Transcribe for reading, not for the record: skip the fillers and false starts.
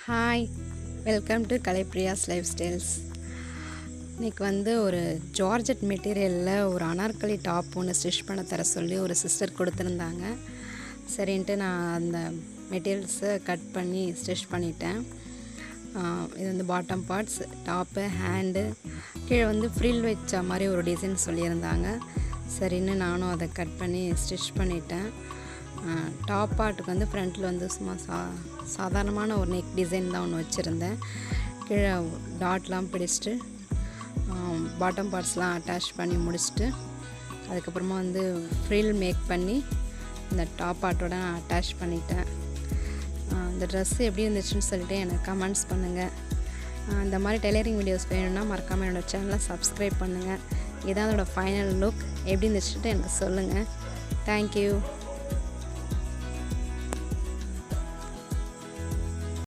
Hi, welcome to Kalaipriya's life styles. இன்றைக்கி ஒரு georgette மெட்டீரியலில் ஒரு அனார்கலி டாப் ஒன்று ஸ்டிச் பண்ண தர சொல்லி ஒரு சிஸ்டர் கொடுத்துருந்தாங்க. சரின்ட்டு நான் அந்த மெட்டீரியல்ஸை கட் பண்ணி ஸ்டிச் பண்ணிட்டேன். இது பாட்டம் பார்ட்ஸ், டாப்பு, ஹேண்டு, கீழே ஃப்ரில் வச்ச மாதிரி ஒரு டிசைன் சொல்லியிருந்தாங்க. சரின்னு நானும் அதை கட் பண்ணி ஸ்டிச் பண்ணிட்டேன். டாப் பார்ட்டுக்கு ஃப்ரண்ட்டில் சும்மா சாதாரணமான ஒரு நெக் டிசைன் தான் ஒன்று வச்சுருந்தேன். கீழே டாட்லாம் பிடிச்சிட்டு பாட்டம் பார்ட்ஸ்லாம் அட்டாச் பண்ணி முடிச்சுட்டு அதுக்கப்புறமா ஃப்ரில் மேக் பண்ணி இந்த டாப் பார்ட்டோட நான் அட்டாச் பண்ணிட்டேன். இந்த ட்ரெஸ்ஸு எப்படி இருந்துச்சுன்னு சொல்லிட்டு எனக்கு கமெண்ட்ஸ் பண்ணுங்கள். இந்த மாதிரி டெய்லரிங் வீடியோஸ் வேணும்னா மறக்காமல் என்னோடய சேனலை சப்ஸ்கிரைப் பண்ணுங்கள். இதான் அதோடய ஃபைனல் லுக். எப்படி இருந்துச்சுட்டு எனக்கு சொல்லுங்கள். தேங்க்யூ.